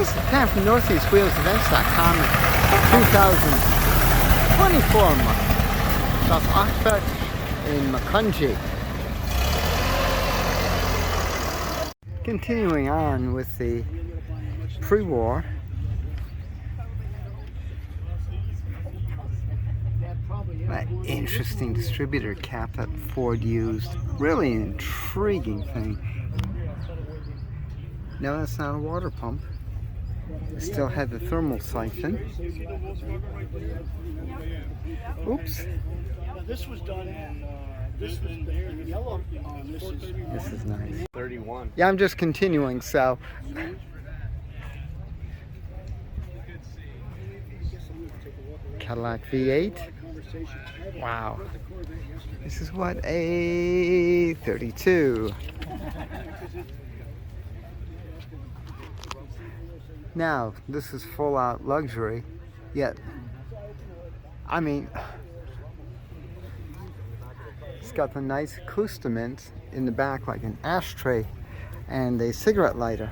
This is Pam from NortheastWheelsEvents.com in 2024 month. That's Awkscht Fescht in Makunji. Continuing on with the pre-war. That interesting distributor cap that Ford used. Really an intriguing thing. No, that's not a water pump. It still had the thermal siphon. Oops. This was done in this yellow. This is nice. 31. Yeah, I'm just continuing, so. Cadillac V8. Wow. This is what, a 32. Now, this is full out luxury, yet, I mean, it's got the nice accoutrements in the back, like an ashtray and a cigarette lighter.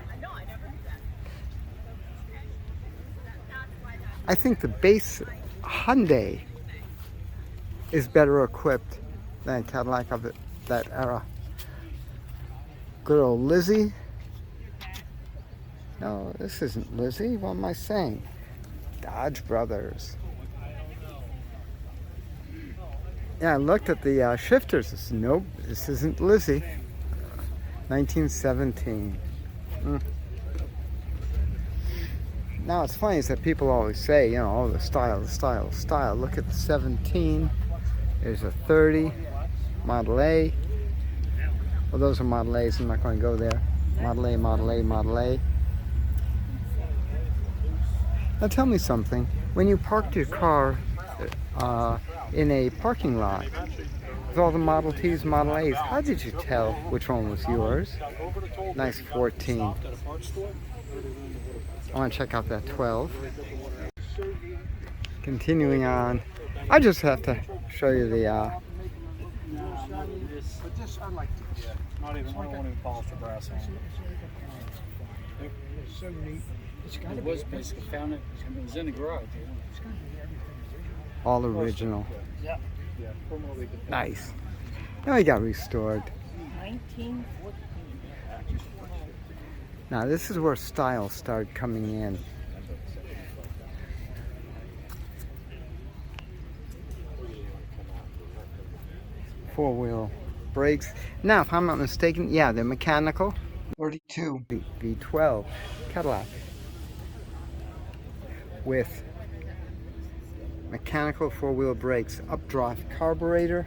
I think the base Hyundai is better equipped than Cadillac of that era. Good old Lizzie. No, this isn't Lizzie. What am I saying? Dodge Brothers. Yeah, I looked at the shifters. Nope, this isn't Lizzie. 1917. Now, it's funny is that people always say, you know, oh, the style, the style, the style. Look at the 17. There's a 30. Model A. Well, those are Model A's. I'm not going to go there. Model A, Model A, Model A. Now tell me something. When you parked your car in a parking lot with all the Model T's, Model A's, how did you tell which one was yours? Nice 14. I want to check out that 12. Continuing on. I just have to show you the But this, I like this. Yeah, not even one even polished or brass on it. It's so neat. It was basically found it. It was in the garage. all original. Yeah. Nice. Now he got restored. 1914. Now this is where style started coming in. Four-wheel brakes. Now, if I'm not mistaken, yeah, they're mechanical. 32 V12 Cadillac with mechanical four-wheel brakes, updraft carburetor.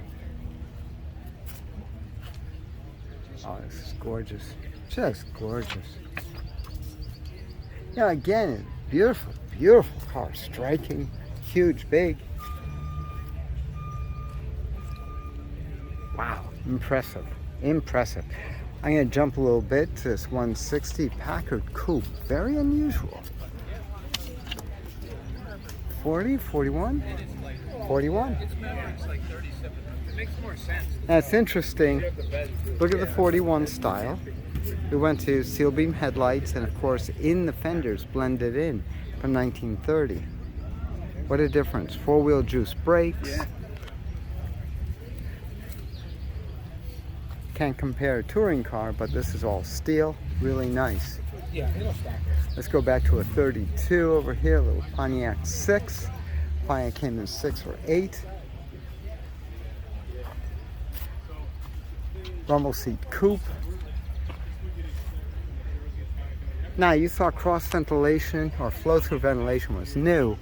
Oh, this is gorgeous. Just gorgeous. Yeah, again, beautiful, beautiful car. Striking, huge, big. Wow, impressive, impressive. I'm going to jump a little bit to this 160 Packard Coupe. Very unusual. 40, 41, 41. That's interesting. Look at the 41 style. We went to steel beam headlights and of course in the fenders blended in from 1930. What a difference. Four-wheel juice brakes. Can't compare a touring car, but this is all steel. Really nice. Let's go back to a 32 over here, a little Pontiac 6. Pontiac came in 6 or 8. Rumble seat coupe. Now, you thought cross ventilation or flow-through ventilation was new.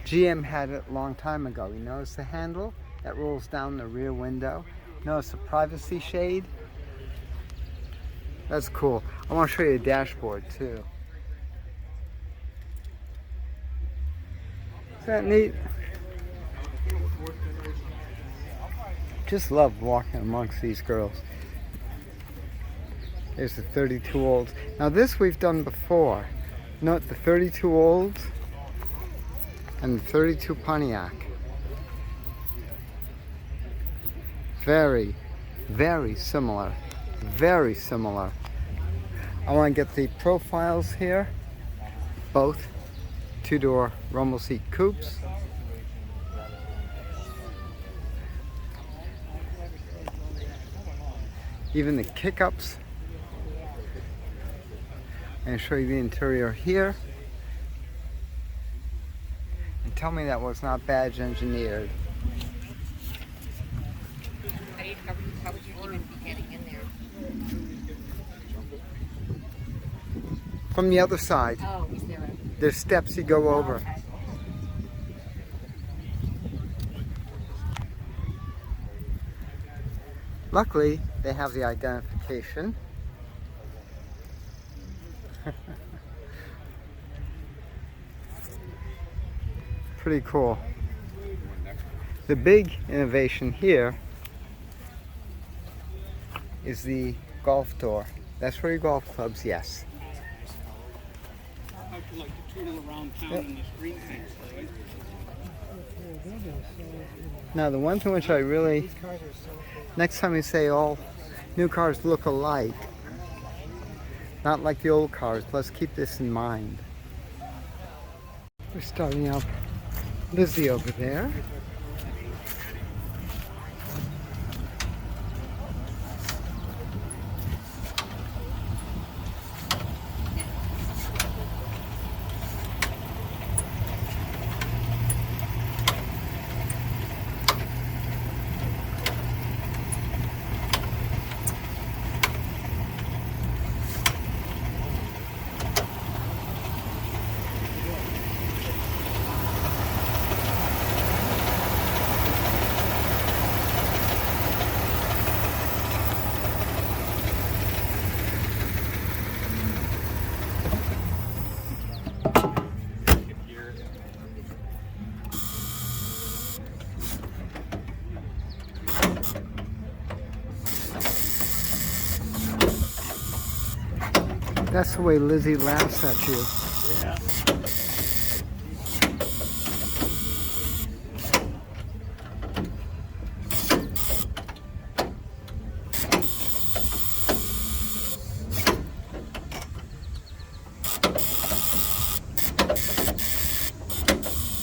GM had it a long time ago. You notice the handle that rolls down the rear window? Notice the privacy shade? That's cool. I want to show you the dashboard too. Is that neat? Just love walking amongst these girls. There's the 32 olds. Now this we've done before. Note the 32 olds and the 32 Pontiac. Very, very similar. Very similar. I want to get the profiles here. both two-door rumble seat coupes. Even the kick-ups. And show you the interior here. And tell me that was not badge engineered. How would you even be getting in there? From the other side. Oh, is there a... There's steps you go over. Okay. Luckily, they have the identification. Pretty cool. The big innovation here is the golf door. That's for your golf clubs, yes. I would like to turn around town in this green thing. Now the one thing which I really, next time you say all new cars look alike, not like the old cars, let's keep this in mind. We're starting up Lizzie over there. That's the way Lizzie laughs at you.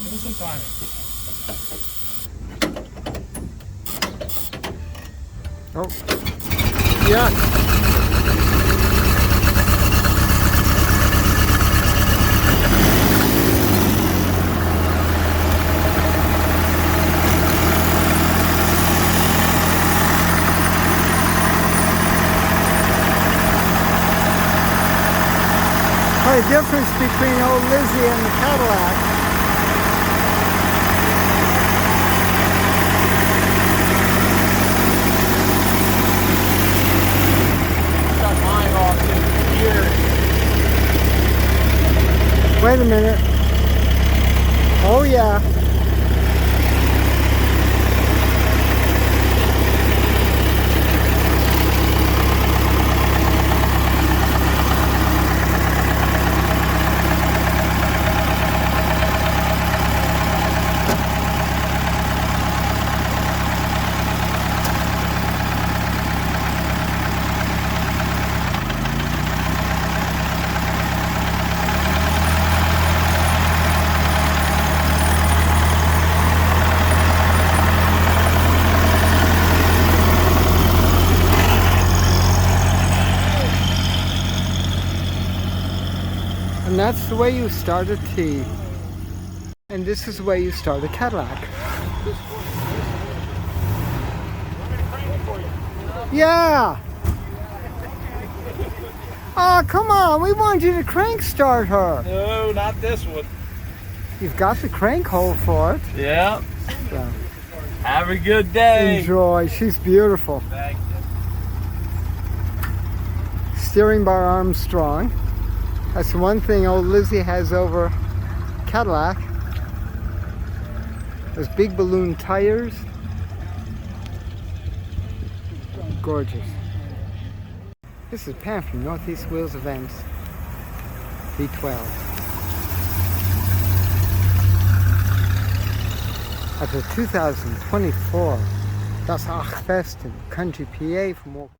Give us some timing. Oh, yeah. The difference between old Lizzie and the Cadillac. Shut mine off in here. Wait a minute. Oh yeah. And that's the way you start a T. And this is the way you start a Cadillac. Yeah! Oh, come on, we want you to crank start her. No, not this one. You've got the crank hole for it. Yeah. So Have a good day. enjoy, she's beautiful. Thank you. Steering by Armstrong. That's the one thing old Lizzie has over Cadillac. Those big balloon tires. Gorgeous. This is Pam from Northeast Wheels Events. V12. At the 2024 Das Awkscht Fescht in Country, PA for more.